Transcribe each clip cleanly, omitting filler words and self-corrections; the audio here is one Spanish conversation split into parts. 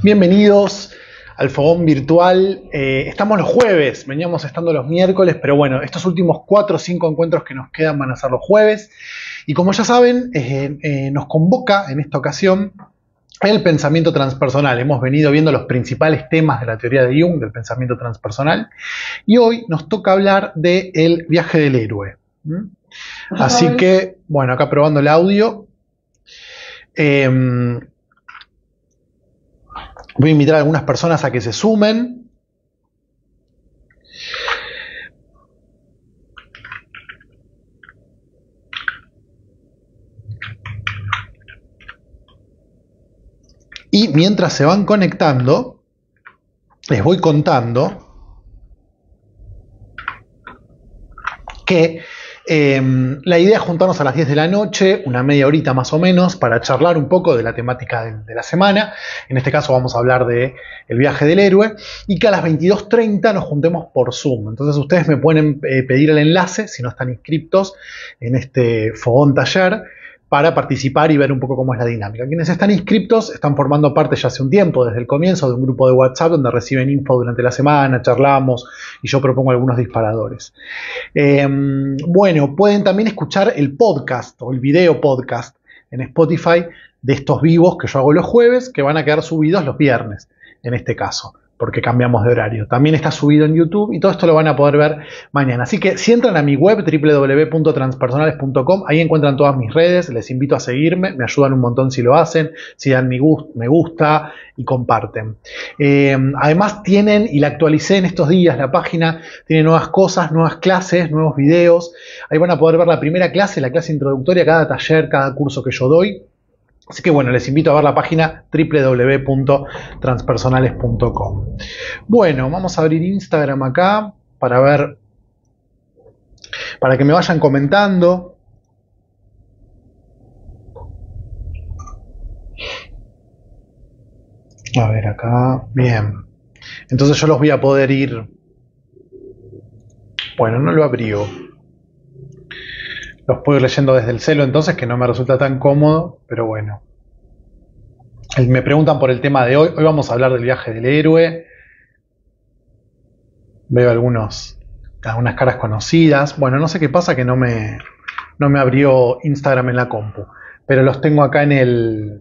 Bienvenidos al Fogón Virtual. Estamos los jueves, veníamos estando los miércoles, pero bueno, estos últimos 4 o 5 encuentros que nos quedan van a ser los jueves. Y como ya saben, nos convoca en esta ocasión el pensamiento transpersonal. Hemos venido viendo los principales temas de la teoría de Jung, del pensamiento transpersonal, y hoy nos toca hablar del viaje del héroe. Así que, bueno, acá probando el audio. Voy a invitar a algunas personas a que se sumen. Y mientras se van conectando, les voy contando que la idea es juntarnos a las 10 de la noche, una media horita más o menos, para charlar un poco de la temática de la semana. En este caso vamos a hablar de el viaje del héroe, y que a las 22:30 nos juntemos por Zoom. Entonces ustedes me pueden pedir el enlace, si no están inscriptos en este fogón taller, para participar y ver un poco cómo es la dinámica. Quienes están inscriptos están formando parte ya hace un tiempo, desde el comienzo, de un grupo de WhatsApp donde reciben info durante la semana, charlamos y yo propongo algunos disparadores. Bueno, pueden también escuchar el podcast o el video podcast en Spotify de estos vivos que yo hago los jueves, que van a quedar subidos los viernes, en este caso, porque cambiamos de horario. También está subido en YouTube y todo esto lo van a poder ver mañana. Así que si entran a mi web www.transpersonales.com, ahí encuentran todas mis redes, les invito a seguirme, me ayudan un montón si lo hacen, si dan me gusta y comparten. Además tienen, y la actualicé en estos días, la página tiene nuevas cosas, nuevas clases, nuevos videos. Ahí van a poder ver la primera clase, la clase introductoria, cada taller, cada curso que yo doy. Así que bueno, les invito a ver la página www.transpersonales.com. Bueno, vamos a abrir Instagram acá para ver, para que me vayan comentando. A ver acá, bien. Entonces yo los voy a poder ir. Bueno, no lo abrió. Los puedo ir leyendo desde el celu, entonces, que no me resulta tan cómodo, pero bueno. Me preguntan por el tema de hoy. Hoy vamos a hablar del viaje del héroe. Veo algunas caras conocidas. Bueno, no sé qué pasa que no me abrió Instagram en la compu, pero los tengo acá en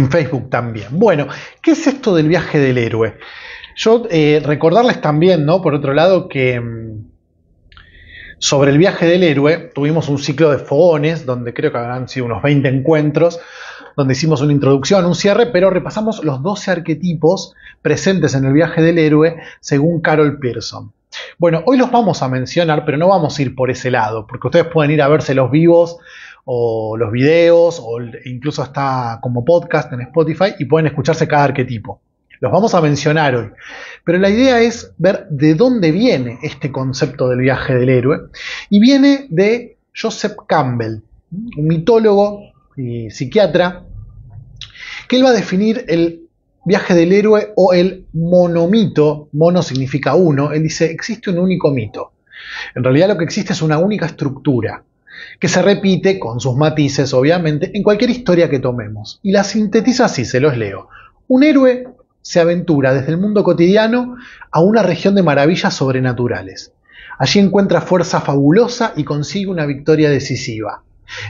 Facebook también. Bueno, ¿qué es esto del viaje del héroe? Yo recordarles también, ¿no? Por otro lado, que sobre el viaje del héroe tuvimos un ciclo de fogones, donde creo que habrán sido unos 20 encuentros, donde hicimos una introducción, un cierre, pero repasamos los 12 arquetipos presentes en el viaje del héroe según Carol Pearson. Bueno, hoy los vamos a mencionar, pero no vamos a ir por ese lado, porque ustedes pueden ir a verse los vivos o los videos, o incluso está como podcast en Spotify, y pueden escucharse cada arquetipo. Los vamos a mencionar hoy. Pero la idea es ver de dónde viene este concepto del viaje del héroe. Y viene de Joseph Campbell, un mitólogo y psiquiatra, que él va a definir el viaje del héroe o el monomito. Mono significa uno. Él dice, existe un único mito. En realidad lo que existe es una única estructura, que se repite, con sus matices obviamente, en cualquier historia que tomemos. Y la sintetiza así, se los leo. Un héroe se aventura desde el mundo cotidiano a una región de maravillas sobrenaturales. Allí encuentra fuerza fabulosa y consigue una victoria decisiva.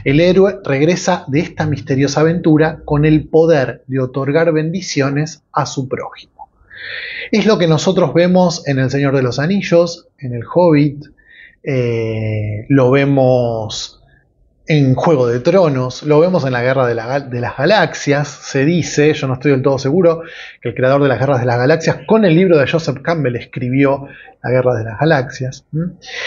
El héroe regresa de esta misteriosa aventura con el poder de otorgar bendiciones a su prójimo. Es lo que nosotros vemos en El Señor de los Anillos, en El Hobbit, lo vemos en Juego de Tronos, lo vemos en la Guerra de las Galaxias. Se dice, yo no estoy del todo seguro, que el creador de las Guerras de las Galaxias, con el libro de Joseph Campbell, escribió la Guerra de las Galaxias.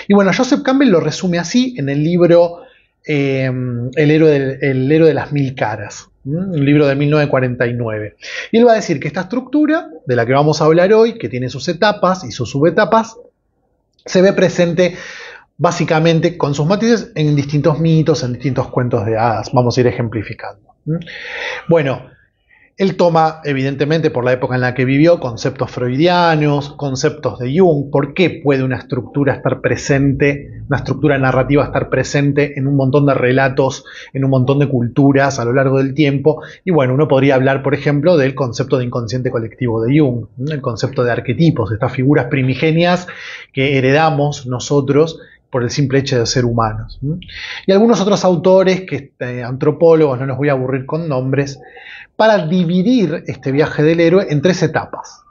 Y bueno, Joseph Campbell lo resume así en el libro el héroe de las mil caras, un libro de 1949. Y él va a decir que esta estructura, de la que vamos a hablar hoy, que tiene sus etapas y sus subetapas, se ve presente básicamente con sus matices en distintos mitos, en distintos cuentos de hadas. Vamos a ir ejemplificando. Bueno, Él toma, evidentemente, por la época en la que vivió, conceptos freudianos, conceptos de Jung. ¿Por qué puede una estructura estar presente, una estructura narrativa estar presente en un montón de relatos, en un montón de culturas a lo largo del tiempo? Y bueno, uno podría hablar, por ejemplo, del concepto de inconsciente colectivo de Jung, el concepto de arquetipos, estas figuras primigenias que heredamos nosotros por el simple hecho de ser humanos. Y algunos otros autores, antropólogos, no los voy a aburrir con nombres, para dividir este viaje del héroe en 3 etapas.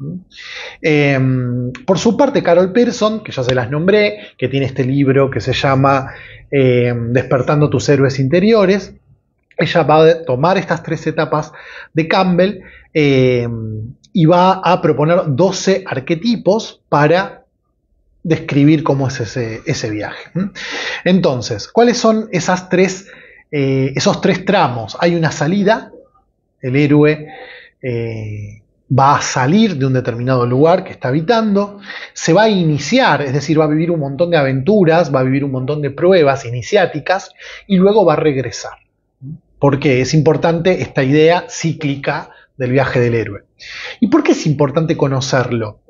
Por su parte, Carol Pearson, que ya se las nombré, que tiene este libro que se llama Despertando tus héroes interiores, ella va a tomar estas 3 etapas de Campbell y va a proponer 12 arquetipos para describir cómo es ese viaje. Entonces, ¿cuáles son esos 3 tramos? Hay una salida. El héroe va a salir de un determinado lugar que está habitando, se va a iniciar, es decir, va a vivir un montón de aventuras, va a vivir un montón de pruebas iniciáticas y luego va a regresar. Porque es importante esta idea cíclica del viaje del héroe. ¿Y por qué es importante conocerlo?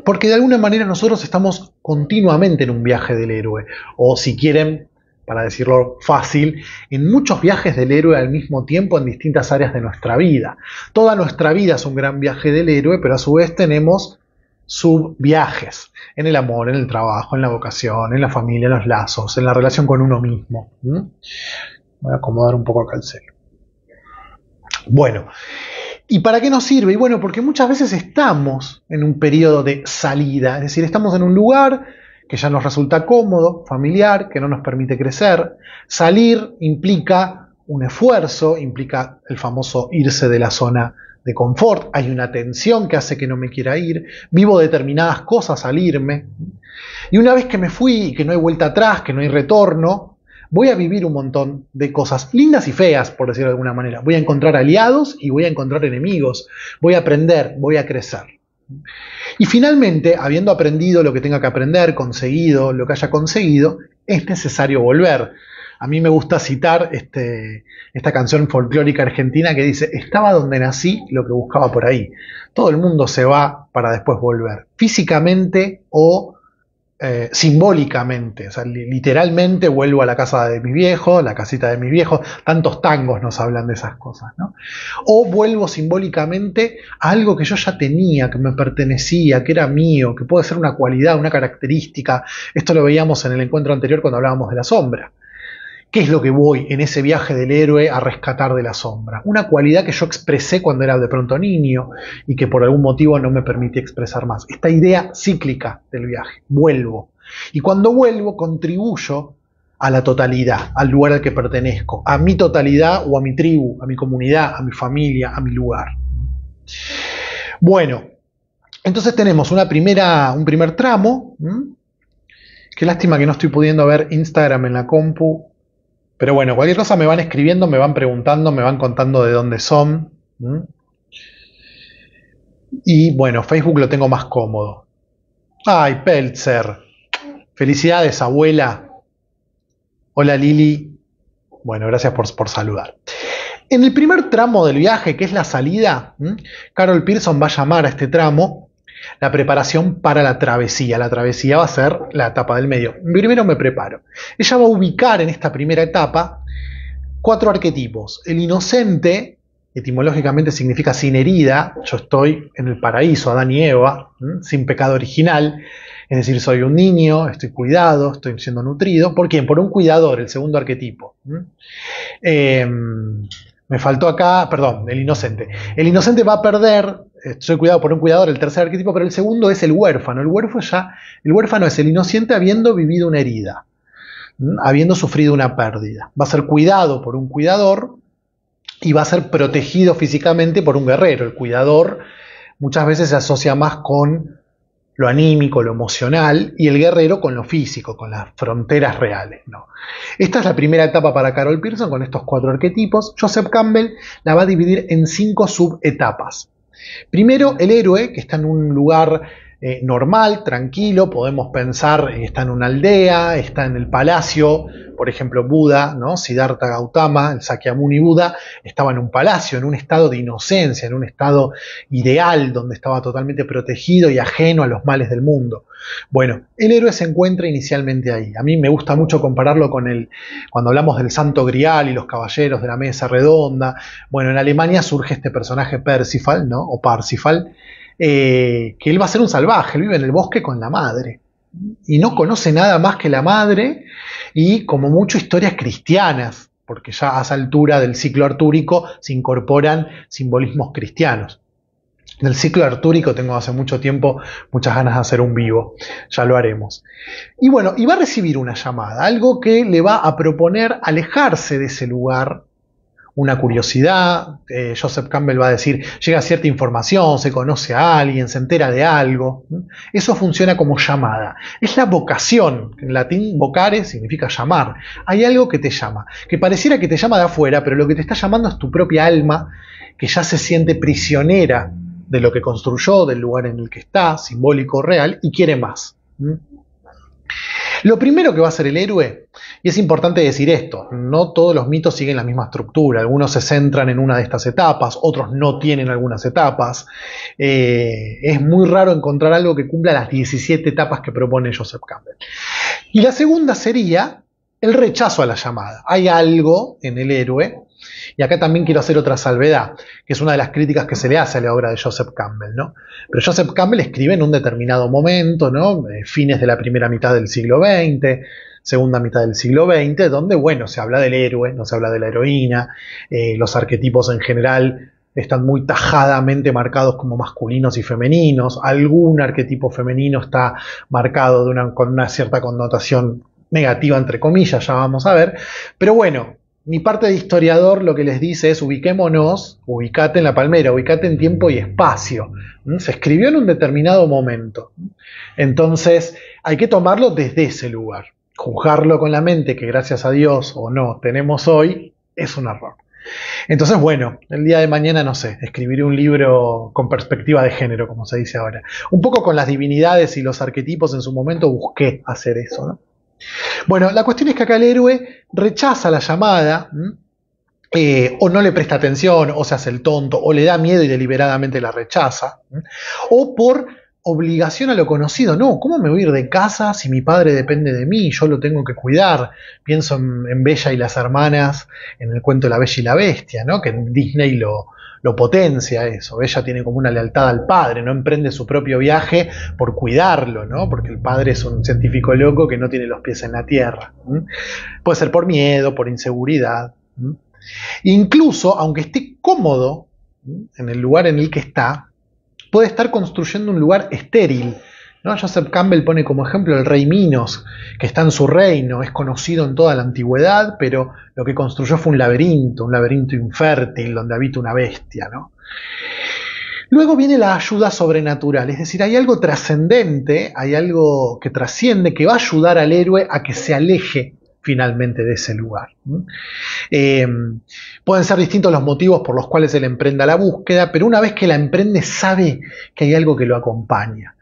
Porque de alguna manera nosotros estamos continuamente en un viaje del héroe, o si quieren, para decirlo fácil, en muchos viajes del héroe al mismo tiempo en distintas áreas de nuestra vida. Toda nuestra vida es un gran viaje del héroe, pero a su vez tenemos subviajes en el amor, en el trabajo, en la vocación, en la familia, en los lazos, en la relación con uno mismo. Voy a acomodar un poco acá el celo. Bueno, ¿y para qué nos sirve? Y bueno, porque muchas veces estamos en un periodo de salida, es decir, estamos en un lugar que ya nos resulta cómodo, familiar, que no nos permite crecer. Salir implica un esfuerzo, implica el famoso irse de la zona de confort. Hay una tensión que hace que no me quiera ir. Vivo determinadas cosas al irme. Y una vez que me fui y que no hay vuelta atrás, que no hay retorno, voy a vivir un montón de cosas lindas y feas, por decirlo de alguna manera. Voy a encontrar aliados y voy a encontrar enemigos. Voy a aprender, voy a crecer. Y finalmente, habiendo aprendido lo que tenga que aprender, conseguido lo que haya conseguido, es necesario volver. A mí me gusta citar esta canción folclórica argentina que dice: estaba donde nací, lo que buscaba por ahí. Todo el mundo se va para después volver, físicamente o simbólicamente, o sea, literalmente vuelvo a la casa de mi viejo, la casita de mi viejo. Tantos tangos nos hablan de esas cosas, ¿no? O vuelvo simbólicamente a algo que yo ya tenía, que me pertenecía, que era mío, que puede ser una cualidad, una característica. Esto lo veíamos en el encuentro anterior cuando hablábamos de la sombra. ¿Qué es lo que voy en ese viaje del héroe a rescatar de la sombra? Una cualidad que yo expresé cuando era de pronto niño y que por algún motivo no me permití expresar más. Esta idea cíclica del viaje. Vuelvo. Y cuando vuelvo contribuyo a la totalidad, al lugar al que pertenezco, a mi totalidad o a mi tribu, a mi comunidad, a mi familia, a mi lugar. Bueno, entonces tenemos un primer tramo. Qué lástima que no estoy pudiendo ver Instagram en la compu. Pero bueno, cualquier cosa me van escribiendo, me van preguntando, me van contando de dónde son. Y bueno, Facebook lo tengo más cómodo. Ay, Peltzer. Felicidades, abuela. Hola, Lili. Bueno, gracias por saludar. En el primer tramo del viaje, que es la salida, Carol Pearson va a llamar a este tramo la preparación para la travesía. La travesía va a ser la etapa del medio. Primero me preparo. Ella va a ubicar en esta primera etapa 4 arquetipos. El inocente, etimológicamente significa sin herida. Yo estoy en el paraíso, Adán y Eva, sin pecado original. Es decir, soy un niño, estoy cuidado, estoy siendo nutrido. ¿Por quién? Por un cuidador, el segundo arquetipo. Me faltó acá, perdón, el inocente. El inocente va a perder, soy cuidado por un cuidador, el tercer arquetipo, pero el segundo es el huérfano. El huérfano es el inocente habiendo vivido una herida, habiendo sufrido una pérdida. Va a ser cuidado por un cuidador y va a ser protegido físicamente por un guerrero. El cuidador muchas veces se asocia más con lo anímico, lo emocional, y el guerrero con lo físico, con las fronteras reales, ¿no? Esta es la primera etapa para Carol Pearson con estos 4 arquetipos. Joseph Campbell la va a dividir en 5 subetapas. Primero, el héroe, que está en un lugar normal, tranquilo, podemos pensar, está en una aldea, está en el palacio, por ejemplo Buda, ¿no? Siddhartha Gautama, el Sakyamuni Buda, estaba en un palacio, en un estado de inocencia, en un estado ideal, donde estaba totalmente protegido y ajeno a los males del mundo. Bueno, el héroe se encuentra inicialmente ahí. A mí me gusta mucho compararlo con cuando hablamos del Santo Grial y los caballeros de la mesa redonda. Bueno, en Alemania surge este personaje Percival, ¿no? O Parsifal, que él va a ser un salvaje, él vive en el bosque con la madre y no conoce nada más que la madre y como mucho historias cristianas, porque ya a esa altura del ciclo artúrico se incorporan simbolismos cristianos. Del ciclo artúrico tengo hace mucho tiempo muchas ganas de hacer un vivo, ya lo haremos. Y bueno, y va a recibir una llamada, algo que le va a proponer alejarse de ese lugar. Una curiosidad, Joseph Campbell va a decir, llega cierta información, se conoce a alguien, se entera de algo. Eso funciona como llamada. Es la vocación, en latín vocare significa llamar. Hay algo que te llama, que pareciera que te llama de afuera, pero lo que te está llamando es tu propia alma, que ya se siente prisionera de lo que construyó, del lugar en el que está, simbólico, real, y quiere más. Lo primero que va a hacer el héroe, y es importante decir esto, no todos los mitos siguen la misma estructura, algunos se centran en una de estas etapas, otros no tienen algunas etapas. Es muy raro encontrar algo que cumpla las 17 etapas que propone Joseph Campbell. Y la segunda sería el rechazo a la llamada. Hay algo en el héroe, y acá también quiero hacer otra salvedad, que es una de las críticas que se le hace a la obra de Joseph Campbell, ¿no? Pero Joseph Campbell escribe en un determinado momento, ¿no? Fines de la primera mitad del siglo XX, segunda mitad del siglo XX, donde, bueno, se habla del héroe, no se habla de la heroína, los arquetipos en general están muy tajadamente marcados como masculinos y femeninos, algún arquetipo femenino está marcado con una cierta connotación negativa, entre comillas, ya vamos a ver, pero bueno, mi parte de historiador lo que les dice es ubiquémonos, ubicate en la palmera, ubicate en tiempo y espacio. Se escribió en un determinado momento. Entonces hay que tomarlo desde ese lugar. Juzgarlo con la mente que gracias a Dios o no tenemos hoy es un error. Entonces, bueno, el día de mañana, no sé, escribiré un libro con perspectiva de género, como se dice ahora. Un poco con las divinidades y los arquetipos en su momento busqué hacer eso, ¿no? Bueno, la cuestión es que acá el héroe rechaza la llamada, o no le presta atención, o se hace el tonto, o le da miedo y deliberadamente la rechaza, o por obligación a lo conocido. No, ¿cómo me voy a ir de casa si mi padre depende de mí? Yo lo tengo que cuidar. Pienso en Bella y las hermanas, en el cuento La Bella y la Bestia, ¿no? Que en Disney lo potencia eso. Ella tiene como una lealtad al padre, no emprende su propio viaje por cuidarlo, ¿no? Porque el padre es un científico loco que no tiene los pies en la tierra. Puede ser por miedo, por inseguridad. Incluso, aunque esté cómodo en el lugar en el que está, puede estar construyendo un lugar estéril, ¿no? Joseph Campbell pone como ejemplo el rey Minos, que está en su reino, es conocido en toda la antigüedad, pero lo que construyó fue un laberinto infértil, donde habita una bestia, ¿no? Luego viene la ayuda sobrenatural, es decir, hay algo trascendente, hay algo que trasciende, que va a ayudar al héroe a que se aleje finalmente de ese lugar. Pueden ser distintos los motivos por los cuales él emprenda la búsqueda, pero una vez que la emprende sabe que hay algo que lo acompaña.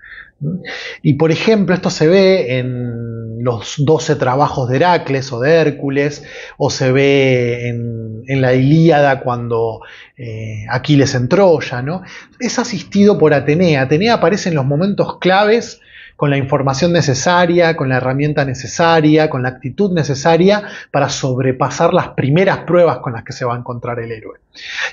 Y por ejemplo, esto se ve en los 12 trabajos de Heracles o de Hércules, o se ve en la Ilíada cuando Aquiles en Troya, ¿no? Es asistido por Atenea. Atenea aparece en los momentos claves con la información necesaria, con la herramienta necesaria, con la actitud necesaria para sobrepasar las primeras pruebas con las que se va a encontrar el héroe.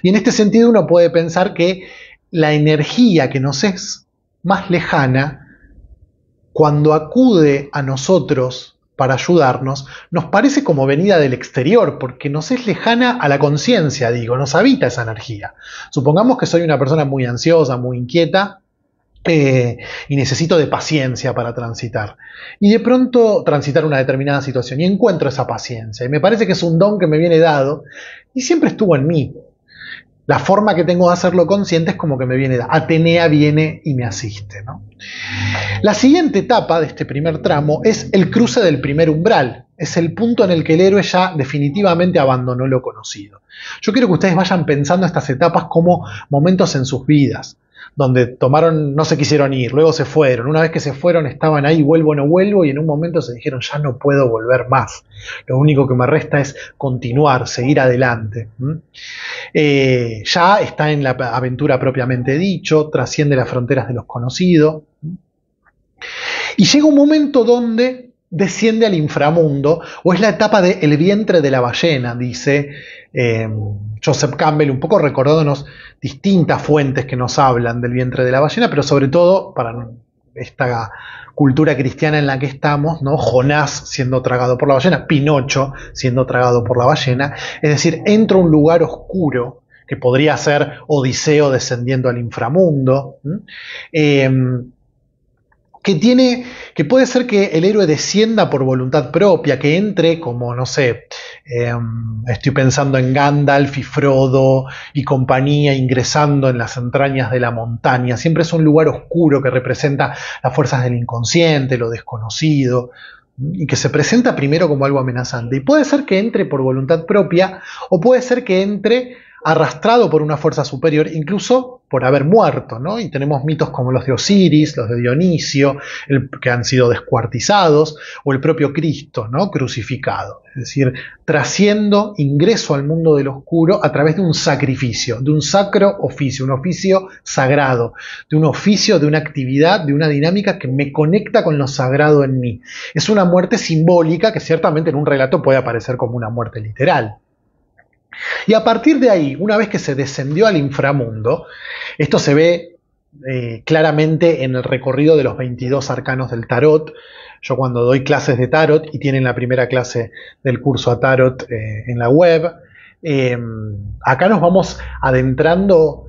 Y en este sentido uno puede pensar que la energía que nos es más lejana, cuando acude a nosotros para ayudarnos, nos parece como venida del exterior, porque nos es lejana a la conciencia, digo, nos habita esa energía. Supongamos que soy una persona muy ansiosa, muy inquieta, y necesito de paciencia para transitar. Y de pronto transitar una determinada situación y encuentro esa paciencia. Y me parece que es un don que me viene dado y siempre estuvo en mí. La forma que tengo de hacerlo consciente es como que me viene dado. Atenea viene y me asiste, ¿no? La siguiente etapa de este primer tramo es el cruce del primer umbral. Es el punto en el que el héroe ya definitivamente abandonó lo conocido. Yo quiero que ustedes vayan pensando estas etapas como momentos en sus vidas, donde tomaron, no se quisieron ir, luego se fueron, una vez que se fueron estaban ahí, vuelvo o no vuelvo, y en un momento se dijeron, ya no puedo volver más, lo único que me resta es continuar, seguir adelante. Ya está en la aventura propiamente dicho, trasciende las fronteras de los conocidos, y llega un momento donde desciende al inframundo, o es la etapa del vientre de la ballena, dice Joseph Campbell, un poco recordándonos distintas fuentes que nos hablan del vientre de la ballena, pero sobre todo para esta cultura cristiana en la que estamos, ¿no? Jonás siendo tragado por la ballena, Pinocho siendo tragado por la ballena, es decir, entra a un lugar oscuro, que podría ser Odiseo descendiendo al inframundo, que puede ser que el héroe descienda por voluntad propia, que entre como, no sé, estoy pensando en Gandalf y Frodo y compañía ingresando en las entrañas de la montaña. Siempre es un lugar oscuro que representa las fuerzas del inconsciente, lo desconocido, y que se presenta primero como algo amenazante. Y puede ser que entre por voluntad propia, o puede ser que entre arrastrado por una fuerza superior, incluso por haber muerto, ¿no? Y tenemos mitos como los de Osiris, los de Dionisio, que han sido descuartizados, o el propio Cristo, ¿no? Crucificado. Es decir, trasciendo, ingreso al mundo del oscuro a través de un sacrificio, de un sacro oficio, un oficio sagrado, de un oficio, de una actividad, de una dinámica que me conecta con lo sagrado en mí. Es una muerte simbólica que ciertamente en un relato puede aparecer como una muerte literal. Y a partir de ahí, una vez que se descendió al inframundo, esto se ve claramente en el recorrido de los 22 arcanos del tarot. Yo cuando doy clases de tarot, y tienen la primera clase del curso a tarot en la web, acá nos vamos adentrando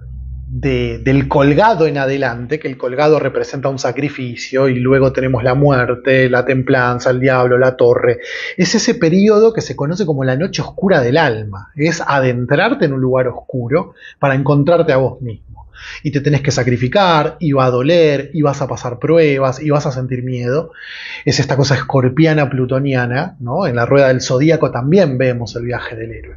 del colgado en adelante, que el colgado representa un sacrificio, y luego tenemos la muerte, la templanza, el diablo, la torre. Es ese periodo que se conoce como la noche oscura del alma. Es adentrarte en un lugar oscuro para encontrarte a vos mismo. Y te tenés que sacrificar, y va a doler, y vas a pasar pruebas, y vas a sentir miedo. Es esta cosa escorpiana plutoniana, ¿no? En la rueda del zodíaco también vemos el viaje del héroe.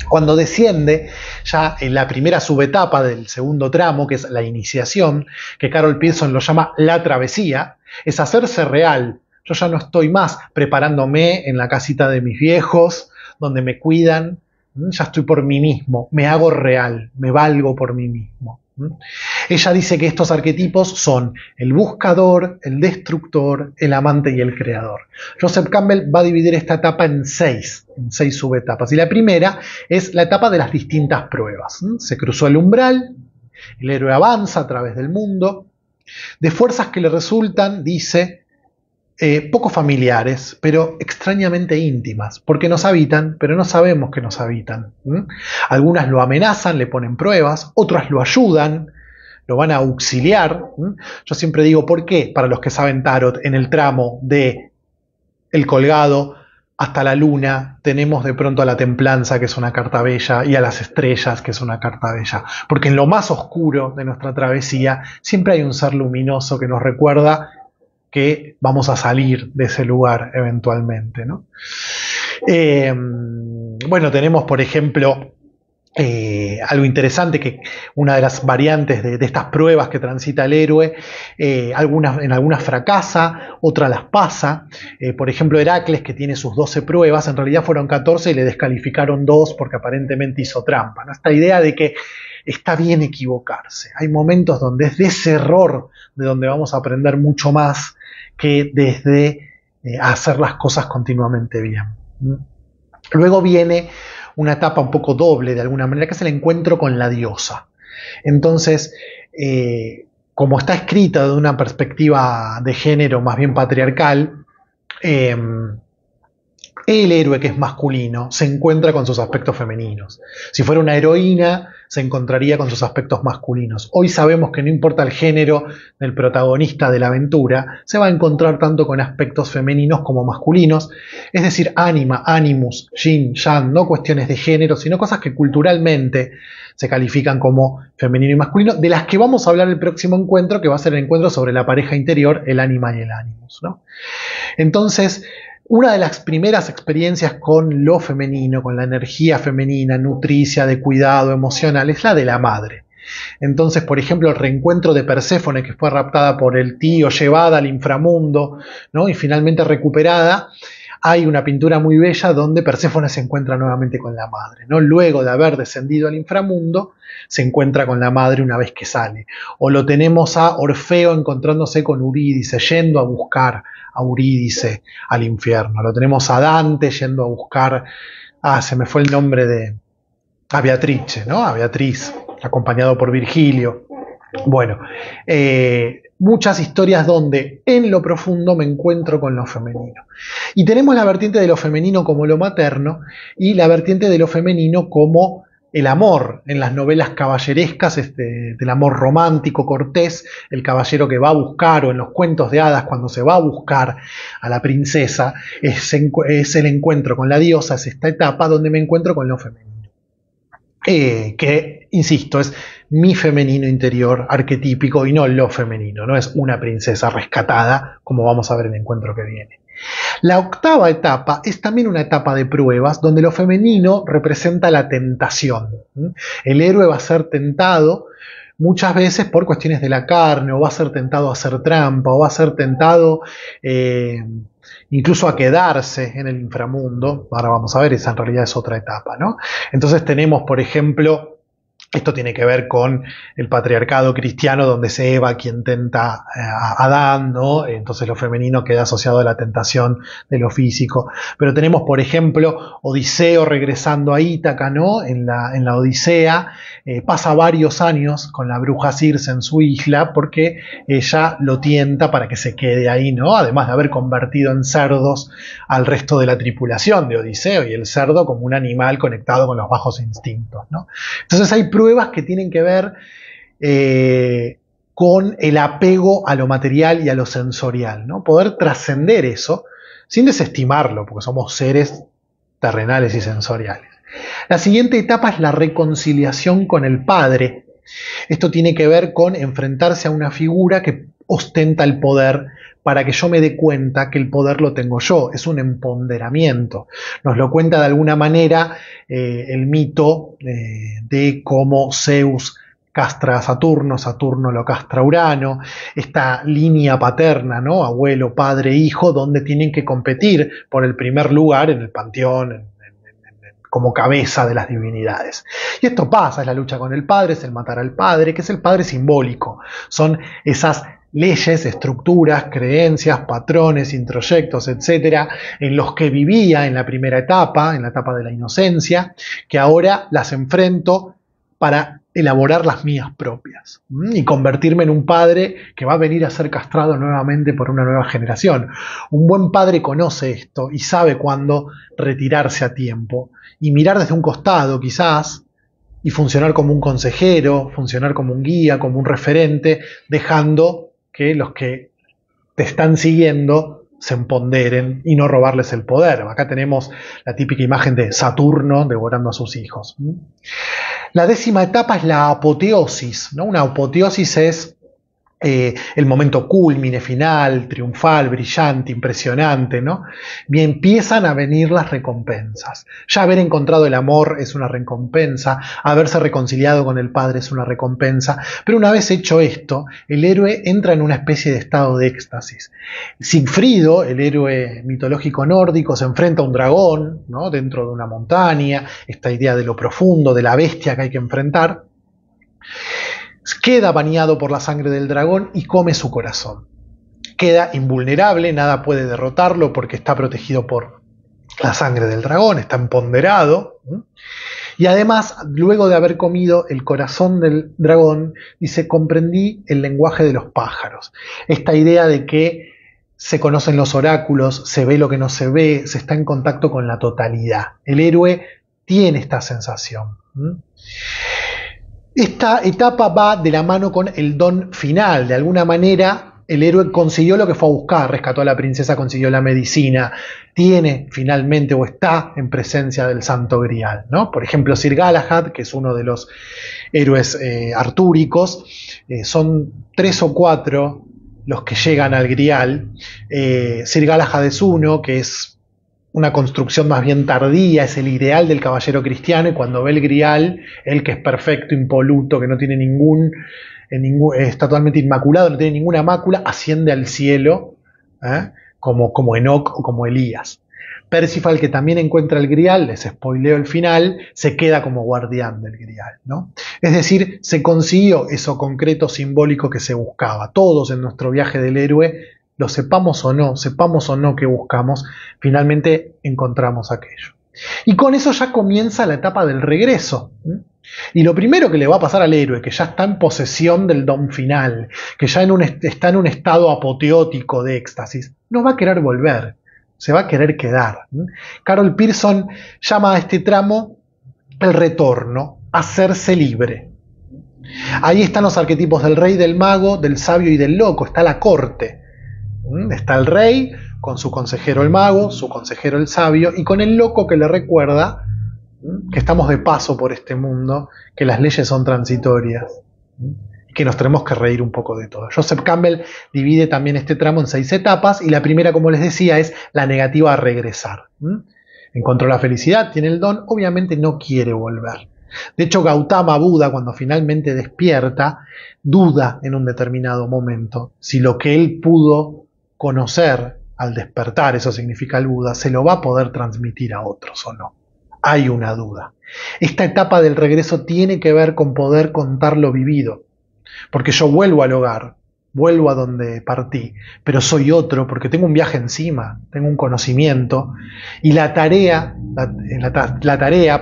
Cuando desciende, ya en la primera subetapa del segundo tramo, que es la iniciación, que Carol Pearson lo llama la travesía, es hacerse real. Yo ya no estoy más preparándome en la casita de mis viejos, donde me cuidan, ya estoy por mí mismo, me hago real, me valgo por mí mismo. Ella dice que estos arquetipos son el buscador, el destructor, el amante y el creador. Joseph Campbell va a dividir esta etapa en seis subetapas. Y la primera es la etapa de las distintas pruebas. Se cruzó el umbral, el héroe avanza a través del mundo, de fuerzas que le resultan, dice, poco familiares, pero extrañamente íntimas, porque nos habitan, pero no sabemos que nos habitan. Algunas lo amenazan, le ponen pruebas, otras lo ayudan, lo van a auxiliar. Yo siempre digo, ¿por qué? Para los que saben tarot, en el tramo de el colgado hasta la luna, tenemos de pronto a la templanza, que es una carta bella, y a las estrellas, que es una carta bella. Porque en lo más oscuro de nuestra travesía siempre hay un ser luminoso que nos recuerda que vamos a salir de ese lugar eventualmente, ¿no? Bueno, tenemos, por ejemplo, algo interesante, que una de las variantes de estas pruebas que transita el héroe, en algunas fracasa, otras las pasa. Por ejemplo, Heracles, que tiene sus 12 pruebas, en realidad fueron 14 y le descalificaron 2 porque aparentemente hizo trampa, ¿no? Esta idea de que está bien equivocarse. Hay momentos donde es de ese error de donde vamos a aprender mucho más que desde hacer las cosas continuamente bien. Luego viene una etapa un poco doble de alguna manera, que es el encuentro con la diosa. Entonces, como está escrita de una perspectiva de género más bien patriarcal, el héroe, que es masculino, se encuentra con sus aspectos femeninos. Si fuera una heroína, se encontraría con sus aspectos masculinos. Hoy sabemos que no importa el género del protagonista de la aventura, se va a encontrar tanto con aspectos femeninos como masculinos, es decir, ánima, animus, yin, yang, no cuestiones de género, sino cosas que culturalmente se califican como femenino y masculino, de las que vamos a hablar el próximo encuentro, que va a ser el encuentro sobre la pareja interior, el ánima y el animus, ¿no? Entonces, una de las primeras experiencias con lo femenino, con la energía femenina, nutricia, de cuidado emocional, es la de la madre. Entonces, por ejemplo, el reencuentro de Perséfone, que fue raptada por el tío, llevada al inframundo, ¿no? Y finalmente recuperada. Hay una pintura muy bella donde Perséfone se encuentra nuevamente con la madre, ¿no? Luego de haber descendido al inframundo, se encuentra con la madre una vez que sale. O lo tenemos a Orfeo encontrándose con Eurídice, yendo a buscar a Eurídice al infierno. Lo tenemos a Dante yendo a buscar, se me fue el nombre a Beatrice, ¿no? A Beatriz, acompañado por Virgilio. Bueno, muchas historias donde en lo profundo me encuentro con lo femenino. Y tenemos la vertiente de lo femenino como lo materno y la vertiente de lo femenino como el amor en las novelas caballerescas, del amor romántico cortés, el caballero que va a buscar, o en los cuentos de hadas cuando se va a buscar a la princesa, es el encuentro con la diosa, es esta etapa donde me encuentro con lo femenino. Que, insisto, es mi femenino interior arquetípico y no lo femenino, no es una princesa rescatada, como vamos a ver en el encuentro que viene. La octava etapa es también una etapa de pruebas donde lo femenino representa la tentación. El héroe va a ser tentado muchas veces por cuestiones de la carne, o va a ser tentado a hacer trampa, o va a ser tentado incluso a quedarse en el inframundo. Ahora vamos a ver, esa en realidad es otra etapa, ¿no? Entonces tenemos, por ejemplo, esto tiene que ver con el patriarcado cristiano, donde es Eva quien tenta a Adán, ¿no? Entonces lo femenino queda asociado a la tentación de lo físico. Pero tenemos, por ejemplo, Odiseo regresando a Ítaca, ¿no? En la Odisea, pasa varios años con la bruja Circe en su isla, porque ella lo tienta para que se quede ahí, ¿no? Además de haber convertido en cerdos al resto de la tripulación de Odiseo, y el cerdo como un animal conectado con los bajos instintos, ¿no? Entonces hay pruebas que tienen que ver con el apego a lo material y a lo sensorial, ¿no? Poder trascender eso sin desestimarlo, porque somos seres terrenales y sensoriales. La siguiente etapa es la reconciliación con el padre. Esto tiene que ver con enfrentarse a una figura que ostenta el poder, para que yo me dé cuenta que el poder lo tengo yo. Es un empoderamiento. Nos lo cuenta de alguna manera el mito de cómo Zeus castra a Saturno, Saturno lo castra a Urano, esta línea paterna, ¿no? Abuelo, padre, hijo, donde tienen que competir por el primer lugar en el panteón, como cabeza de las divinidades. Y esto pasa, es la lucha con el padre, es el matar al padre, que es el padre simbólico. Son esas leyes, estructuras, creencias, patrones, introyectos, etcétera, en los que vivía en la primera etapa, en la etapa de la inocencia, que ahora las enfrento para elaborar las mías propias y convertirme en un padre que va a venir a ser castrado nuevamente por una nueva generación. Un buen padre conoce esto y sabe cuándo retirarse a tiempo y mirar desde un costado quizás, y funcionar como un consejero, funcionar como un guía, como un referente, dejando que los que te están siguiendo se empoderen y no robarles el poder. Acá tenemos la típica imagen de Saturno devorando a sus hijos. La décima etapa es la apoteosis, ¿no? Una apoteosis es el momento cúlmine, final, triunfal, brillante, impresionante, ¿no? Y empiezan a venir las recompensas. Ya haber encontrado el amor es una recompensa, haberse reconciliado con el padre es una recompensa, pero una vez hecho esto, el héroe entra en una especie de estado de éxtasis. Sigfrido, el héroe mitológico nórdico, se enfrenta a un dragón, ¿no? Dentro de una montaña, esta idea de lo profundo, de la bestia que hay que enfrentar. Queda bañado por la sangre del dragón y come su corazón. Queda invulnerable, nada puede derrotarlo porque está protegido por la sangre del dragón, está empoderado. Y además, luego de haber comido el corazón del dragón, dice: comprendí el lenguaje de los pájaros. Esta idea de que se conocen los oráculos, se ve lo que no se ve, se está en contacto con la totalidad. El héroe tiene esta sensación. Esta etapa va de la mano con el don final. De alguna manera, el héroe consiguió lo que fue a buscar, rescató a la princesa, consiguió la medicina, tiene finalmente o está en presencia del Santo Grial, ¿no? Por ejemplo, Sir Galahad, que es uno de los héroes artúricos, son 3 o 4 los que llegan al Grial. Sir Galahad es uno, que es una construcción más bien tardía, es el ideal del caballero cristiano, y cuando ve el grial, él que es perfecto, impoluto, que no tiene es totalmente inmaculado, no tiene ninguna mácula, asciende al cielo, como Enoc o como Elías. Percival, que también encuentra el grial, les spoileo el final, se queda como guardián del grial, ¿no? Es decir, se consiguió eso concreto, simbólico que se buscaba. Todos en nuestro viaje del héroe, lo sepamos o no que buscamos, finalmente encontramos aquello. Y con eso ya comienza la etapa del regreso. Y lo primero que le va a pasar al héroe, que ya está en posesión del don final, que ya está en un estado apoteótico de éxtasis, no va a querer volver, se va a querer quedar. Carol Pearson llama a este tramo el retorno, hacerse libre. Ahí están los arquetipos del rey, del mago, del sabio y del loco, está la corte. Está el rey con su consejero el mago, su consejero el sabio, y con el loco que le recuerda que estamos de paso por este mundo, que las leyes son transitorias y que nos tenemos que reír un poco de todo. Joseph Campbell divide también este tramo en 6 etapas, y la primera, como les decía, es la negativa a regresar. Encontró la felicidad, tiene el don, obviamente no quiere volver. De hecho, Gautama Buda, cuando finalmente despierta, duda en un determinado momento si lo que él pudo conocer al despertar, eso significa el Buda, se lo va a poder transmitir a otros o no. Hay una duda. Esta etapa del regreso tiene que ver con poder contar lo vivido, porque yo vuelvo al hogar, vuelvo a donde partí, pero soy otro porque tengo un viaje encima, tengo un conocimiento, y la tarea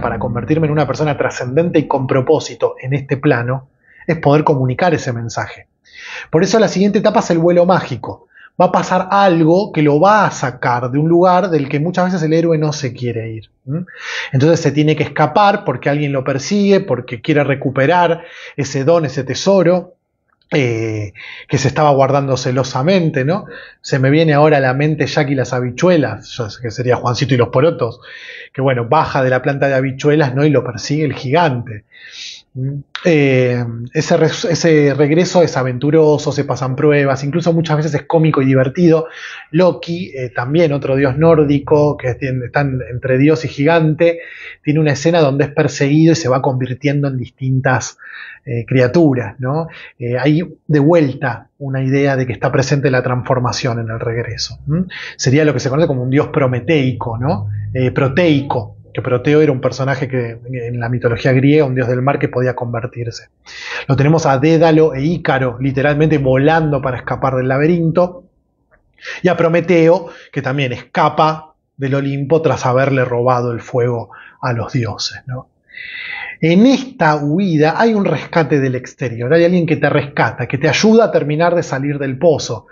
para convertirme en una persona trascendente y con propósito en este plano es poder comunicar ese mensaje. Por eso la siguiente etapa es el vuelo mágico. Va a pasar algo que lo va a sacar de un lugar del que muchas veces el héroe no se quiere ir. Entonces se tiene que escapar porque alguien lo persigue, porque quiere recuperar ese don, ese tesoro que se estaba guardando celosamente, ¿no? Se me viene ahora a la mente Jack y las habichuelas, que sería Juancito y los porotos, que bueno, baja de la planta de habichuelas, ¿no? Y lo persigue el gigante. Ese regreso es aventuroso, se pasan pruebas, incluso muchas veces es cómico y divertido. Loki, también otro dios nórdico, que están entre dios y gigante, tiene una escena donde es perseguido y se va convirtiendo en distintas criaturas, ¿no? Hay de vuelta una idea de que está presente la transformación en el regreso. Sería lo que se conoce como un dios prometeico, ¿no? Proteico, que Proteo era un personaje que en la mitología griega, un dios del mar que podía convertirse. Lo tenemos a Dédalo e Ícaro, literalmente volando para escapar del laberinto, y a Prometeo, que también escapa del Olimpo tras haberle robado el fuego a los dioses, ¿no? En esta huida hay un rescate del exterior, hay alguien que te rescata, que te ayuda a terminar de salir del pozo.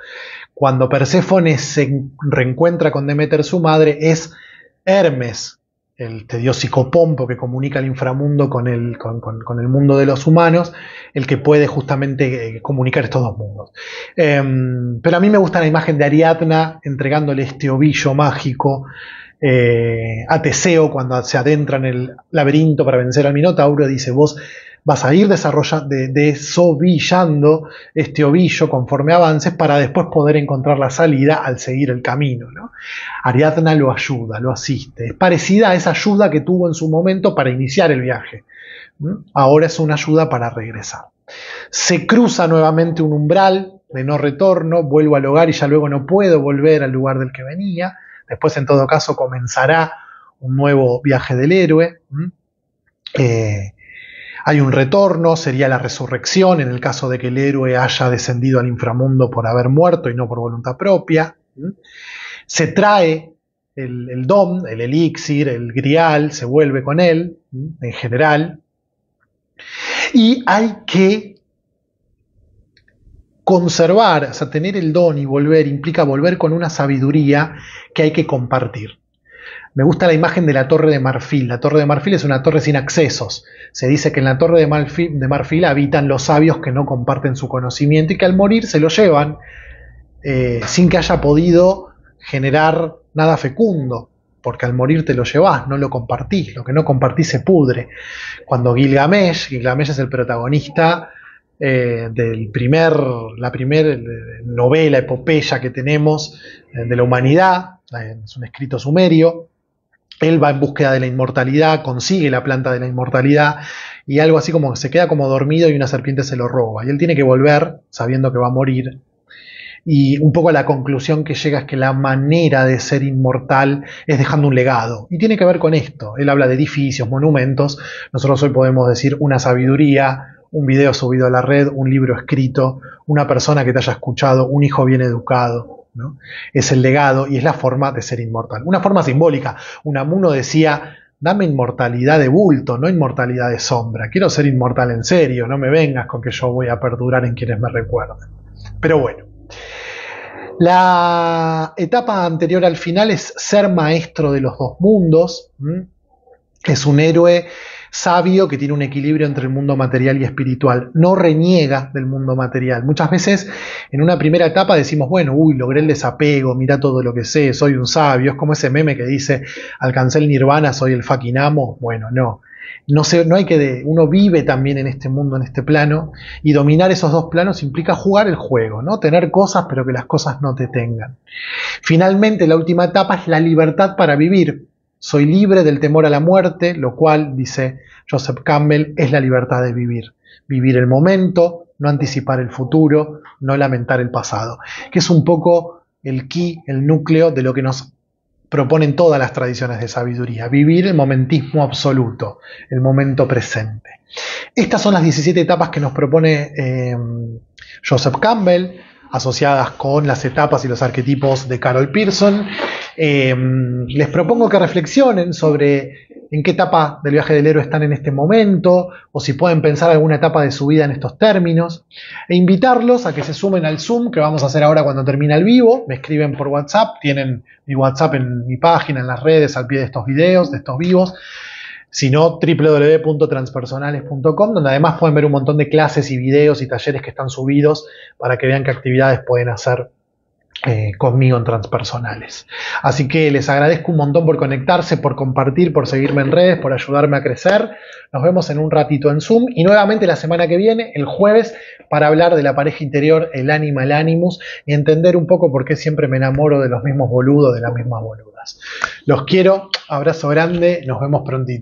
Cuando Perséfone se reencuentra con Deméter, su madre, es Hermes, el dios psicopompo que comunica el inframundo con el mundo de los humanos, el que puede justamente comunicar estos dos mundos. Pero a mí me gusta la imagen de Ariadna entregándole este ovillo mágico a Teseo cuando se adentra en el laberinto para vencer al Minotauro. Dice: vos vas a ir desovillando este ovillo conforme avances para después poder encontrar la salida al seguir el camino, ¿no? Ariadna lo ayuda, lo asiste. Es parecida a esa ayuda que tuvo en su momento para iniciar el viaje. Ahora es una ayuda para regresar. Se cruza nuevamente un umbral de no retorno, vuelvo al hogar y ya luego no puedo volver al lugar del que venía. Después, en todo caso, comenzará un nuevo viaje del héroe. Hay un retorno, sería la resurrección, en el caso de que el héroe haya descendido al inframundo por haber muerto y no por voluntad propia. Se trae el dom, el elixir, el grial, se vuelve con él, en general. Y hay que conservar, o sea, tener el don y volver implica volver con una sabiduría que hay que compartir. Me gusta la imagen de la Torre de Marfil. La Torre de Marfil es una torre sin accesos. Se dice que en la Torre de Marfil habitan los sabios que no comparten su conocimiento y que al morir se lo llevan sin que haya podido generar nada fecundo, porque al morir te lo llevas, no lo compartís. Lo que no compartís se pudre. Cuando Gilgamesh es el protagonista de la primera novela, epopeya que tenemos de la humanidad, es un escrito sumerio. Él va en búsqueda de la inmortalidad, consigue la planta de la inmortalidad y algo así como que se queda como dormido y una serpiente se lo roba. Y él tiene que volver sabiendo que va a morir. Y un poco la conclusión que llega es que la manera de ser inmortal es dejando un legado. Y tiene que ver con esto. Él habla de edificios, monumentos. Nosotros hoy podemos decir una sabiduría, un video subido a la red, un libro escrito, una persona que te haya escuchado, un hijo bien educado, ¿no? Es el legado y es la forma de ser inmortal. Una forma simbólica. Unamuno decía, dame inmortalidad de bulto, no inmortalidad de sombra. Quiero ser inmortal en serio, no me vengas con que yo voy a perdurar en quienes me recuerden. Pero bueno. La etapa anterior al final es ser maestro de los dos mundos. Es un héroe sabio que tiene un equilibrio entre el mundo material y espiritual. No reniega del mundo material. Muchas veces en una primera etapa decimos, bueno, logré el desapego, mira todo lo que sé, soy un sabio. Es como ese meme que dice, alcancé el nirvana, soy el fucking amo. Bueno, no. No hay que uno vive también en este mundo, en este plano, y dominar esos dos planos implica jugar el juego, ¿no? Tener cosas, pero que las cosas no te tengan. Finalmente, la última etapa es la libertad para vivir. Soy libre del temor a la muerte, lo cual, dice Joseph Campbell, es la libertad de vivir. Vivir el momento, no anticipar el futuro, no lamentar el pasado. Que es un poco el el núcleo de lo que nos proponen todas las tradiciones de sabiduría. Vivir el momentismo absoluto, el momento presente. Estas son las 17 etapas que nos propone Joseph Campbell, asociadas con las etapas y los arquetipos de Carol Pearson. Les propongo que reflexionen sobre en qué etapa del viaje del héroe están en este momento, o si pueden pensar alguna etapa de su vida en estos términos, e invitarlos a que se sumen al Zoom que vamos a hacer ahora cuando termine el vivo. Me escriben por WhatsApp, tienen mi WhatsApp en mi página, en las redes, al pie de estos videos, de estos vivos, sino www.transpersonales.com, donde además pueden ver un montón de clases y videos y talleres que están subidos para que vean qué actividades pueden hacer conmigo en Transpersonales. Así que les agradezco un montón por conectarse, por compartir, por seguirme en redes, por ayudarme a crecer. Nos vemos en un ratito en Zoom y nuevamente la semana que viene, el jueves, para hablar de la pareja interior, el ánima, el animus, y entender un poco por qué siempre me enamoro de los mismos boludos, de las mismas boludas. Los quiero, abrazo grande, nos vemos prontito.